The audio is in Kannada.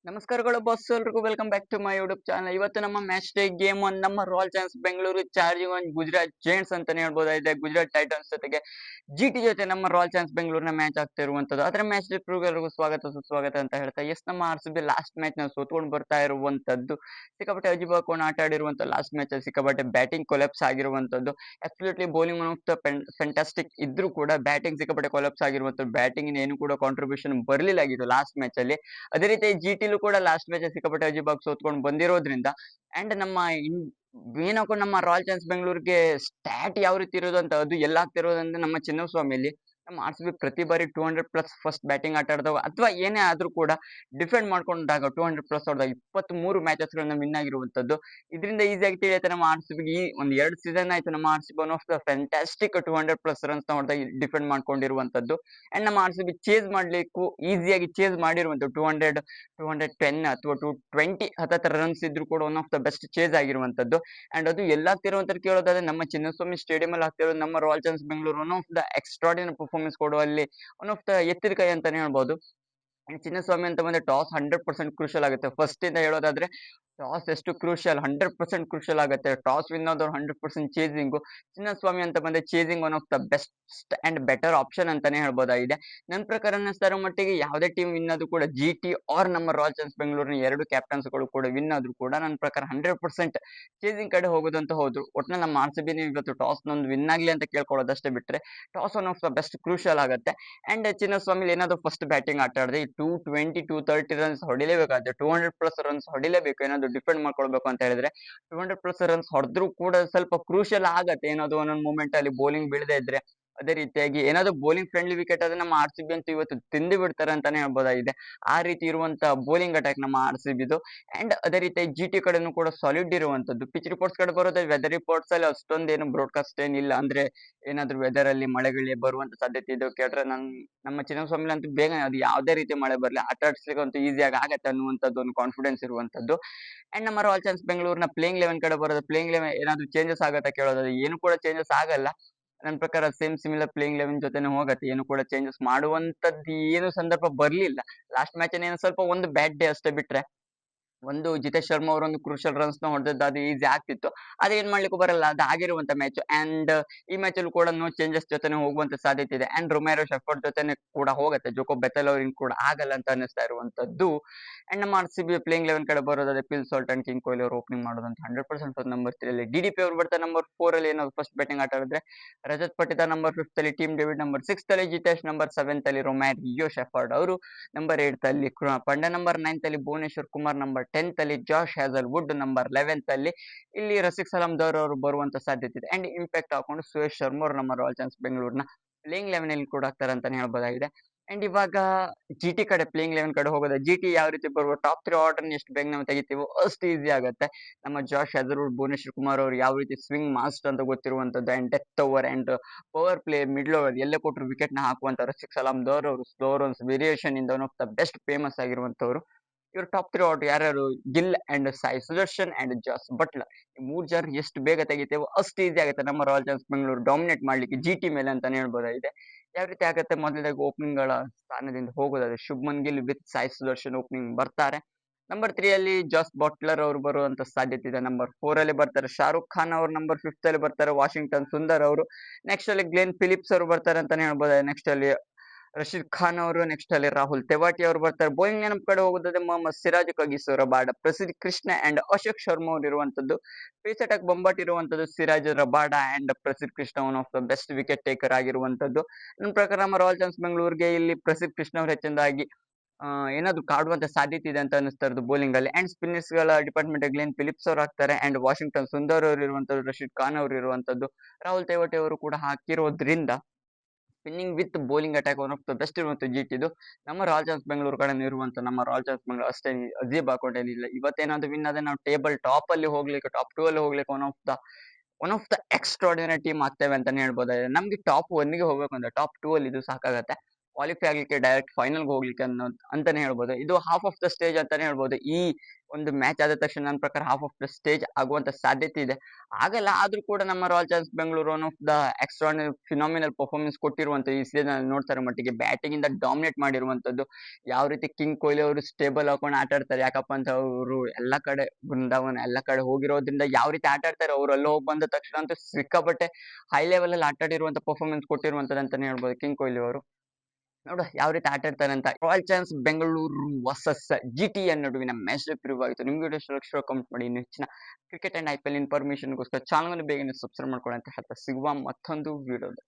ನಮಸ್ಕಾರಗಳು ಬಾಸ್ ಎಲ್ರಿಗೂ welcome back to my YouTube channel. ಇವತ್ತು ನಮ್ಮ ಮ್ಯಾಚ್ ಡೇ ಗೇಮ್ ಒನ್ ನಮ್ಮ ರಾಯಲ್ ಚಾಲೆಂಜರ್ಸ್ ಬೆಂಗಳೂರು ಚಾರ್ಜಿಂಗ್ ಒನ್ ಗುಜರಾತ್ ಜೈಂಟ್ಸ್ ಅಂತಾನೆ ಹೇಳ್ಬೋದಾಗಿದೆ. ಗುಜರಾತ್ ಟೈಟನ್ಸ್ ಜೊತೆಗೆ ಜಿಟಿ ಜೊತೆ ನಮ್ಮ ರಾಯಲ್ ಚಾಲೆಂಜರ್ಸ್ ಬೆಂಗಳೂರಿನ ಮ್ಯಾಚ್ ಆಗ್ತಾ ಇರುವಂತದ್ದು. ಅದರ ಮ್ಯಾಚ್ ಡೇ ಎಲ್ಲರಿಗೂ ಸ್ವಾಗತ ಸುಸ್ವಾಗತ ಅಂತ ಹೇಳ್ತಾ ನಮ್ಮ ಆರ್ ಲಾಸ್ಟ್ ಮ್ಯಾಚ್ ನ ಸೋತ್ಕೊಂಡು ಬರ್ತಾ ಇರುವಂತದ್ದು. ಸಿಕ್ಕಾಪಟ್ಟೆ ಅಜಿಬ್ ಹಾಕೊಂಡು ಆಟ ಆಡಿರುವಂತ ಲಾಸ್ಟ್ ಮ್ಯಾಚ್ ಅಲ್ಲಿ ಸಿಕ್ಕಾಪಟ್ಟೆ ಬ್ಯಾಟಿಂಗ್ ಕೊಲೆಪ್ಸ್ ಆಗಿರುವಂತದ್ದು. Absolutely bowling one of the fantastic ಇದ್ರೂ ಕೂಡ ಬ್ಯಾಟಿಂಗ್ ಸಿಕ್ಕಾಪಟ್ಟೆ ಕೊಲೆಪ್ಸ್ ಆಗಿರುವಂತದ್ದು. ಬ್ಯಾಟಿಂಗ್ ಏನು ಕೂಡ ಕಾಂಟ್ರಿಬ್ಯೂಷನ್ ಬರಲಿಲ್ಲ ಆಗಿದ್ದು ಲಾಸ್ಟ್ ಮ್ಯಾಚ್ ಅಲ್ಲಿ. ಅದೇ ರೀತಿ ಜಿಟಿಲು ಕೂಡ ಲಾಸ್ಟ್ ಮ್ಯಾಚ್ ಸಿಕ್ಕಾಪಟ್ಟೆ ಅಜಿಬಾಗ್ ಸೋತ್ಕೊಂಡು ಬಂದಿರೋದ್ರಿಂದ ಅಂಡ್ ಏನಕ್ಕೂ ನಮ್ಮ ರಾಯಲ್ ಚಾಲೆಂಜರ್ಸ್ ಬೆಂಗಳೂರಿಗೆ ಸ್ಟ್ಯಾಟ್ ಯಾವ ರೀತಿ ಇರೋದು ಅಂತ ಅದು ಎಲ್ಲ ಆಗ್ತಿರೋದಂದ್ರೆ ನಮ್ಮ ಚಿನ್ನಸ್ವಾಮಿಯಲ್ಲಿ ನಮ್ಮ ಆರ್ ಪ್ರತಿ ಬಾರಿ 200+ ಫಸ್ಟ್ ಬ್ಯಾಟಿಂಗ್ ಆಟ ಆಡಿದಾಗ ಅಥವಾ ಏನೇ ಆದ್ರೂ ಕೂಡ ಡಿಫೆಂಡ್ ಮಾಡ್ಕೊಂಡಾಗ 200+ ಹೊಡೆದಾಗ 23 ಮ್ಯಾಚಸ್ ಗಳನ್ನ ವಿನ್ ಆಗಿರುವಂತದ್ದು. ಇದರಿಂದ ಈಸಿಯಾಗಿ ತಿಳಿಯುತ್ತೆ ನಮ್ಮ ಈ ಒಂದ್ 2 ಸೀಸನ್ ಆಯ್ತು ನಮ್ಮ one of the fantastic 200+ runs ನ ಹೊಡೆದಾಗ ಡಿಫೆಂಡ್ ಮಾಡ್ಕೊಂಡಿರುವಂತದ್ದು. ಅಂಡ್ ನಮ್ಮ ಚೇಸ್ ಮಾಡ್ಲಿಕ್ಕೂ ಈಸಿಯಾಗಿ ಚೇಸ್ ಮಾಡಿರುವಂತದ್ದು 210 ಅಥವಾ 220 ಹತ್ತತ್ರ ರನ್ಸ್ ಇದ್ರು ಕೂಡ one of the best chase ಆಗಿರುವಂತದ್ದು. ಅಂಡ್ ಅದು ಎಲ್ಲಾಗ್ತಿರುವಂತ ಕೇಳೋದಾದ್ರೆ ನಮ್ಮ ಚಿನ್ನಸ್ವಾಮಿ ಸ್ಟೇಡಿಯಂ ಅಲ್ಲಿ ಆಗ್ತಿರೋದು ನಮ್ಮ royal Challengers Bengaluru one of the extraordinary performance ಕೊಡುವಲ್ಲಿ ಒನ್ ಆಫ್ ದ ಎತ್ತಿದ ಕೈ ಅಂತಾನೆ ಹೇಳ್ಬೋದು. ಅಂಡ್ ಚಿನ್ನಸ್ವಾಮಿ ಅಂತ ಬಂದ್ರೆ ಟಾಸ್ 100% ಕ್ರೂಷಿಯಲ್ ಆಗುತ್ತೆ. ಫಸ್ಟ್ ಇಂದ ಹೇಳೋದಾದ್ರೆ ಟಾಸ್ ಎಷ್ಟು ಕ್ರೂಷಿಯಲ್ 100% ಕ್ರೂಷಿಯಲ್ ಆಗುತ್ತೆ. ಟಾಸ್ ವಿನ್ ಆದವ್ರು 100% ಚೇಸಿಂಗು. ಚಿನ್ನಸ್ವಾಮಿ ಅಂತ ಬಂದ್ರೆ chasing one of the best and better option ಅಂತಾನೆ ಹೇಳ್ಬೋದಾಗಿದೆ. ನನ್ನ ಪ್ರಕಾರ ಅನ್ನಿಸ್ತಾರೋ ಮಟ್ಟಿಗೆ ಯಾವುದೇ ಟೀಮ್ ವಿನ್ ಆದ್ರೂ ಕೂಡ ಜಿಟಿ ಆರ್ ನಮ್ಮ ರಾಯಲ್ ಚಾಲೆಂಜರ್ಸ್ ಬೆಂಗಳೂರಿನ ಎರಡು ಕ್ಯಾಪ್ಟನ್ಸ್ ಗಳು ಕೂಡ ವಿನ್ ಆದ್ರೂ ಕೂಡ ನನ್ನ ಪ್ರಕಾರ 100% ಚೇಸಿಂಗ್ ಕಡೆ ಹೋಗೋದು ಅಂತ ಹೋದ್ರು. ಒಟ್ನಲ್ಲಿ ನಮ್ಮ ಆರ್ ಇವತ್ತು ಟಾಸ್ ನೊಂದು ವಿನ್ ಆಗ್ಲಿ ಅಂತ ಕೇಳ್ಕೊಳ್ಳೋದಷ್ಟೇ ಬಿಟ್ರೆ toss one of the best crucial ಆಗುತ್ತೆ. ಅಂಡ್ ಚಿನ್ನಸ್ವಾಮಿ ಏನಾದ್ರು ಫಸ್ಟ್ ಬ್ಯಾಟಿಂಗ್ ಆಟ ಆಡಿದ್ರೆ 220 230 ರನ್ಸ್ ಹೊಡಿಲೇಬೇಕಾಗುತ್ತೆ. 200+ ರನ್ಸ್ ಹೊಡಿಲೇಬೇಕು ಏನಾದ್ರು ಡಿಫೆಂಡ್ ಮಾಡ್ಕೊಳ್ಬೇಕು ಅಂತ ಹೇಳಿದ್ರೆ. 200+ ರನ್ಸ್ ಹೊಡೆದ್ರು ಕೂಡ ಸ್ವಲ್ಪ ಕ್ರೂಷಿಯಲ್ ಆಗತ್ತೆ ಏನಾದ್ರು ಒಂದೊಂದು ಮೂಮೆಂಟ್ ಅಲ್ಲಿ ಬೌಲಿಂಗ್ ಬೀಳದೆ ಇದ್ರೆ. ಅದೇ ರೀತಿಯಾಗಿ ಏನಾದ್ರು ಬೌಲಿಂಗ್ ಫ್ರೆಂಡ್ಲಿ ವಿಕೆಟ್ ಆದ್ರೆ ನಮ್ಮ ಆರ್ ಅಂತೂ ಇವತ್ತು ತಿಂದು ಬಿಡ್ತಾರೆ ಅಂತಾನೆ ಹೇಳ್ಬೋದಾಗಿದೆ. ಆ ರೀತಿ ಇರುವಂತ ಬೌಲಿಂಗ್ ಅಟ್ಯಾಕ್ ನಮ್ಮ ಆರ್ ಅಂಡ್ ಅದೇ ರೀತಿ ಜಿಟಿ ಕಡೆನೂ ಕೂಡ ಸಾಲಿಡ್ ಇರುವಂತದ್ದು. ಪಿಚ್ ರಿಪೋರ್ಟ್ಸ್ ಕಡೆ ಬರೋದೇ ವೆದರ್ ರಿಪೋರ್ಟ್ಸ್ ಅಲ್ಲಿ ಅಷ್ಟೊಂದೇನು ಬ್ರಾಡ್ಕಾಸ್ಟ್ ಏನಿಲ್ಲ. ಅಂದ್ರೆ ಏನಾದ್ರು ವೆದರ್ ಅಲ್ಲಿ ಮಳೆಗಳಿಗೆ ಬರುವಂತ ಸಾಧ್ಯತೆ ಇದೆ ಕೇಳ್ರೆ ನಮ್ಮ ಚಿನ್ನಸ್ವಾಮಿ ಅಂತೂ ಬೇಗ ಅದು ಯಾವುದೇ ರೀತಿ ಮಳೆ ಬರ್ಲಿ ಆಟ ಆಡ್ಸ್ಲಿಕ್ಕೆ ಅಂತೂ ಈಸಿಯಾಗಿ ಆಗತ್ತೆ ಅನ್ನುವಂಥದ್ದು ಒಂದು ಕಾನ್ಫಿಡೆನ್ಸ್ ಇರುವಂತದ್ದು. ಅಂಡ್ ನಮ್ಮ ರಾಯಲ್ ಚಾಲೆಂಜರ್ಸ್ ಬೆಂಗಳೂರಿನ ಪ್ಲೇಯಿಂಗ್ ಲೆವೆನ್ ಕಡೆ ಬರೋದು. ಪ್ಲೇಯಿಂಗ್ ಲೆವೆನ್ ಏನಾದ್ರು ಚೇಂಜಸ್ ಆಗತ್ತಾ ಕೇಳೋದು ಏನು ಕೂಡ ಚೇಂಜಸ್ ಆಗಲ್ಲ. ನನ್ನ ಪ್ರಕಾರ ಸೇಮ್ ಸಿಮಿಲರ್ ಪ್ಲೇಯಿಂಗ್ ಲೆವೆನ್ ಜೊತೆನೆ ಹೋಗತ್ತೆ. ಏನು ಕೂಡ ಚೇಂಜಸ್ ಮಾಡುವಂತದ್ದು ಏನು ಸಂದರ್ಭ ಬರ್ಲಿಲ್ಲ. ಲಾಸ್ಟ್ ಮ್ಯಾಚ್ ಏನು ಸ್ವಲ್ಪ ಒಂದು ಬ್ಯಾಡ್ ಡೇ ಅಷ್ಟೇ ಬಿಟ್ರೆ ಒಂದು ಜಿತೇಶ್ ಶರ್ಮಾ ಅವರೊಂದು ಕ್ರೂಷಿಯಲ್ ರನ್ಸ್ ನ ಹೊಡೆದದ್ದು ಅದು ಈಸಿ ಆಗ್ತಿತ್ತು. ಅದು ಏನ್ ಮಾಡ್ಲಿಕ್ಕೂ ಬರಲ್ಲ, ಅದು ಆಗಿರುವಂತ ಮ್ಯಾಚ್. ಅಂಡ್ ಈ ಮ್ಯಾಚ್ ಅಲ್ಲಿ ಕೂಡ ನೋ ಚೇಂಜಸ್ ಜೊತೆನೆ ಹೋಗುವಂತ ಸಾಧ್ಯತೆ ಇದೆ. ಅಂಡ್ ರೊಮ್ಯಾರೋ ಶೆಫರ್ಡ್ ಜೊತೆನೆ ಕೂಡ ಹೋಗುತ್ತೆ. ಜೋಕೋ ಬೆಥೆಲ್ ಅವ್ರಿಗೆ ಕೂಡ ಆಗಲ್ಲ ಅಂತ ಅನ್ನಿಸ್ತಾ ಇರುವಂತದ್ದು. ಅಂಡ್ ನಮ್ಮ ಪ್ಲೇಯಿಂಗ್ ಲೆವೆನ್ ಕಡೆ ಬರೋದಾದ್ರೆ ಪಿಲ್ ಸಾಲ್ಟ್ ಅಂಡ್ ಕಿಂಗ್ ಕೊಹ್ಲಿ ಅವರು ಓಪನಿಂಗ್ ಮಾಡೋದಂತ 100% ನಂಬರ್ 3 ಅಲ್ಲಿ ಡಿಡಿಪಿ ಅವರು ಬರ್ತಾರೆ. ನಂಬರ್ 4 ಅಲ್ಲಿ ಏನಾದ್ರು ಫಸ್ಟ್ ಬ್ಯಾಟಿಂಗ್ ಆಟ ಆಡಿದ್ರೆ ರಜತ್ ಪಟಿದಾರ್ ನಂಬರ್ 5 ಅಲ್ಲಿ ಟೀಮ್ ಡೇವಿಡ್ ನಂಬರ್ 6 ಅಲ್ಲಿ ಜಿತೇಶ್ ನಂಬರ್ 7 ಅಲ್ಲಿ ರೊಮ್ಯಾರಿಯೋ ಶೆಫರ್ಡ್ ಅವರು ನಂಬರ್ 8 ಅಲ್ಲಿ ಪಂಡ್ಯ ನಂಬರ್ 9 ಅಲ್ಲಿ ಭುವನೇಶ್ವರ್ ಕುಮಾರ್ ನಂಬರ್ 10 ಅಲ್ಲಿ ಜಾಶ್ ಹ್ಯಾಸಲ್ ವುಡ್ ನಂಬರ್ 11 ಅಲ್ಲಿ ಇಲ್ಲಿ ರಸಿಕ್ ಸಲಾಂ ದೌರ್ ಅವರು ಬರುವಂತ ಸಾಧ್ಯತೆ ಇದೆ. ಅಂಡ್ ಇಂಪ್ಯಾಕ್ಟ್ ಹಾಕೊಂಡು ಸುರೇಶ್ ಶರ್ಮಾ ಅವರು ನಮ್ಮ ರಾಯಲ್ ಚಾಲೆಂಜರ್ಸ್ ಬೆಂಗಳೂರಿನ ಪ್ಲೇಯಿಂಗ್ ಲೆವೆನ್ ಅಲ್ಲಿ ಕೂಡ ಆಗ್ತಾರೆ ಅಂತಾನೆ ಹೇಳ್ಬೋದಾಗಿದೆ. ಅಂಡ್ ಇವಾಗ ಜಿಟಿ ಕಡೆ ಪ್ಲೇಯಿಂಗ್ ಲೆವೆನ್ ಕಡೆ ಹೋಗೋದು. ಜಿಟಿ ಯಾವ ರೀತಿ ಬರುವ ಟಾಪ್ 3 ಆರ್ಡರ್ ಎಷ್ಟು ಬೇಗ ನಾವು ತೆಗಿತೀವೋ ಅಷ್ಟು ಈಸಿ ಆಗುತ್ತೆ. ನಮ್ಮ ಜಾಶ್ ಹ್ಯಾಸಲ್ವುಡ್ ಭುವನೇಶ್ವರ್ ಕುಮಾರ್ ಅವರು ಯಾವ ರೀತಿ ಸ್ವಿಂಗ್ ಮಾಸ್ಟರ್ ಅಂತ ಗೊತ್ತಿರುವಂತದ್ದು. And death over and power play middle over ಎಲ್ಲೇ ಕೊಟ್ಟರು ವಿಕೆಟ್ ನ ಹಾಕುವಂತ ರಸಿಕ್ ಸಲಾಂ ದೌರ್ ಅವರು ಸ್ಲೋ ರನ್ಸ್ ವೇರಿಯೇಷನ್ ಇಂದ one of the best famous ಆಗಿರುವಂತವರು. ಇವ್ರ ಟಾಪ್ 3 ಔಟ್ ಯಾರ್ಯಾರು Gill and Sai Sudharsan and Jos Buttler. ಈ 3 ಜನ ಎಷ್ಟು ಬೇಗ ತೆಗಿತೇವೋ ಅಷ್ಟು ಈಸಿ ಆಗುತ್ತೆ ನಮ್ಮ ರಾಯಲ್ ಚಾಲೆಂಜರ್ಸ್ ಬೆಂಗಳೂರು ಡಾಮಿನೇಟ್ ಮಾಡ್ಲಿಕ್ಕೆ ಜಿಟಿ ಮೇಲೆ ಅಂತಾನೆ ಹೇಳ್ಬೋದಾಗಿದೆ. ಯಾವ ರೀತಿ ಆಗುತ್ತೆ ಮೊದಲನೇದಾಗಿ ಓಪನಿಂಗ್ ಗಳ ಸ್ಥಾನದಿಂದ ಹೋಗೋದಾದ್ರೆ ಶುಭ್ಮನ್ ಗಿಲ್ ವಿತ್ ಸಾಯಿ ಸುದರ್ಶನ್ ಓಪನಿಂಗ್ ಬರ್ತಾರೆ. ನಂಬರ್ 3 ಅಲ್ಲಿ ಜಾಸ್ ಬಟ್ಲರ್ ಅವರು ಬರುವಂತ ಸಾಧ್ಯತೆ ಇದೆ. ನಂಬರ್ 4 ಅಲ್ಲಿ ಬರ್ತಾರೆ ಶಾರುಖ್ ಖಾನ್ ಅವರು. ನಂಬರ್ 5 ಅಲ್ಲಿ ಬರ್ತಾರೆ ವಾಷಿಂಗ್ಟನ್ ಸುಂದರ್ ಅವರು. ನೆಕ್ಸ್ಟ್ ಅಲ್ಲಿ ಗ್ಲೆನ್ ಫಿಲಿಪ್ಸ್ ಅವರು ಬರ್ತಾರೆ ಅಂತಾನೆ ಹೇಳ್ಬೋದು. ನೆಕ್ಸ್ಟ್ ಅಲ್ಲಿ ರಶೀದ್ ಖಾನ್ ಅವರು. ನೆಕ್ಸ್ಟ್ ಅಲ್ಲಿ ರಾಹುಲ್ ತೆವಾಟಿ ಅವರು ಬರ್ತಾರೆ. ಬೌಲಿಂಗ್ ನೆನಪು ಕಡೆ ಹೋಗೋದಾದ್ರೆ ಮೊಹಮ್ಮದ್ ಸಿರಾಜ್ ರಬಾಡ, ಪ್ರಸಿದ್ಧ ಕೃಷ್ಣ ಅಂಡ್ ಅಶೋಕ್ ಶರ್ಮಾ ಅವರು ಇರುವಂತದ್ದು. ಪೇಸ್ ಅಟ್ಯಾಕ್ ಬೊಂಬಾಟ್ ಇರುವಂತದ್ದು ಸಿರಾಜ್ ರಬಾಡ ಅಂಡ್ ಪ್ರಸಿದ್ಧ Krishna one of the best wicket taker ಆಗಿರುವಂತದ್ದು. ನನ್ನ ಪ್ರಕಾರ ನಮ್ಮ ರಾಯಲ್ ಚಾಲೆಂಜರ್ಸ್ ಬೆಂಗಳೂರಿಗೆ ಇಲ್ಲಿ ಪ್ರಸಿದ್ಧ ಕೃಷ್ಣ ಅವರು ಹೆಚ್ಚಿನದಾಗಿ ಏನಾದ್ರು ಕಾಡುವಂತ ಸಾಧ್ಯತೆ ಇದೆ ಅಂತ ಅನಿಸ್ತಾ ಇರೋದು ಬೌಲಿಂಗ್ ಅಲ್ಲಿ. ಅಂಡ್ ಸ್ಪಿನ್ನರ್ಸ್ ಗಳ ಡಿಪಾರ್ಟ್ಮೆಂಟ್ ಗ್ಲೆನ್ ಫಿಲಿಪ್ಸ್ ಅವರು ಹಾಕ್ತಾರೆ. ಅಂಡ್ ವಾಷಿಂಗ್ಟನ್ ಸುಂದರ್ ಅವರು ಇರುವಂತದ್ದು, ರಶೀದ್ ಖಾನ್ ಅವರು ಇರುವಂತದ್ದು, ರಾಹುಲ್ ತೇವಟಿ ಅವರು ಕೂಡ ಹಾಕಿರೋದ್ರಿಂದ spinning with bowling attack one of the best ಇರುವಂತ ಜಿಟಿದು. ನಮ್ಮ ರಾಯಲ್ ಚಾಲೆಂಜರ್ಸ್ ಬೆಂಗಳೂರು ಕಡೆ ಇರುವಂತ ನಮ್ಮ ರಾಯಲ್ ಚಾಲೆಂಜರ್ಸ್ ಬೆಂಗಳೂರು ಅಷ್ಟೇ ಅಜೀಬ್ ಹಾಕೊಂಡೇನಿಲ್ಲ. ಇವತ್ತೇನಾದ್ರು ವಿನ್ ಆದ್ರೆ ನಾವು ಟೇಬಲ್ ಟಾಪ್ ಅಲ್ಲಿ ಹೋಗ್ಲಿಕ್ಕೆ ಟಾಪ್ 2 ಅಲ್ಲಿ ಹೋಗ್ಲಿಕ್ಕೆ one of the extraordinary team ಆಗ್ತೇವೆ ಅಂತಾನೆ ಹೇಳ್ಬೋದಾಗಿದೆ. ನಮ್ಗೆ ಟಾಪ್ 1 ಗೆ ಹೋಗ್ಬೇಕು ಅಂದ್ರೆ ಟಾಪ್ 2 ಅಲ್ಲಿ ಇದು ಸಾಕಾಗತ್ತೆ. ಕ್ವಾಲಿಫೈ ಆಗ್ಲಿಕ್ಕೆ ಡೈರೆಕ್ಟ್ ಫೈನಲ್‌ಗೆ ಹೋಗ್ಲಿಕ್ಕೆ ಅಂತಾನೆ ಹೇಳ್ಬೋದು. ಇದು ಹಾಫ್ ಆಫ್ ದ ಸ್ಟೇಜ್ ಅಂತಾನೆ ಹೇಳ್ಬೋದು. ಈ ಒಂದು ಮ್ಯಾಚ್ ಆದ ತಕ್ಷಣ ನನ್ನ ಪ್ರಕಾರ ಹಾಫ್ ಆಫ್ ದ ಸ್ಟೇಜ್ ಆಗುವಂತ ಸಾಧ್ಯತೆ ಇದೆ. ಆಗಲ್ಲ ಆದ್ರೂ ಕೂಡ ನಮ್ಮ royal Challengers Bengaluru one of the extraordinary phenomenal performance ಕೊಟ್ಟಿರುವಂತ ಈ ಸೀಸನ್ ಅಲ್ಲಿ ನೋಡ್ತಾರ ಮಟ್ಟಿಗೆ ಬ್ಯಾಟಿಂಗ್ ಇಂದ ಡಾಮಿನೇಟ್ ಮಾಡಿರುವಂತದ್ದು. ಯಾವ ರೀತಿ ಕಿಂಗ್ ಕೊಹ್ಲಿ ಅವರು ಸ್ಟೇಬಲ್ ಹಾಕೊಂಡು ಆಟ ಆಡ್ತಾರೆ, ಯಾಕಪ್ಪ ಅಂತ ಅವರು ಎಲ್ಲಾ ಕಡೆ ಬೃಂದಾವನ ಎಲ್ಲಾ ಕಡೆ ಹೋಗಿರೋದ್ರಿಂದ ಯಾವ ರೀತಿ ಆಟ ಆಡ್ತಾರೆ, ಅವ್ರು ಅಲ್ಲಿ ಹೋಗಿ ಬಂದ ತಕ್ಷಣ ಅಂತೂ ಸಿಕ್ಕಾಪಟ್ಟೆ ಹೈ ಲೆವೆಲ್ ಅಲ್ಲಿ ಆಟ ಆಡಿರುವಂತ ಪರ್ಫಾರ್ಮೆನ್ಸ್ ಕೊಟ್ಟಿರುವಂತದ್ದು ಅಂತಾನೆ ಹೇಳ್ಬೋದು ಕಿಂಗ್ ಕೊಹ್ಲಿ ಅವರು. ನೋಡುವ ಯಾವ ರೀತಿ ಆಟ ಆಡ್ತಾರೆ ಅಂತ. Royal Challengers Bengaluru versus GTA ನಡುವಿನ ಮ್ಯಾಚ್ ಪ್ರಿವ್ಯೂ ಆಗಿತ್ತು. ನಿಮ್ಗೆ ವಿಡಿಯೋ ಕಮೆಂಟ್ ಮಾಡಿ. ಇನ್ನು ಹೆಚ್ಚಿನ ಕ್ರಿಕೆಟ್ ಅಂಡ್ ಐಪಿಎಲ್ ಇನ್ಫಾರ್ಮೇಶನ್ಗೋಸ್ಕರ ಚಾನಲ್ ಬೇಗನೆ ಸಬ್ಸ್ಕ್ರೈಬ್ ಮಾಡ್ಕೊಳ್ಳಿ ಅಂತ ಹೇಳ್ತಾ ಸಿಗುವ ಮತ್ತೊಂದು ವಿಡಿಯೋದಲ್ಲಿ.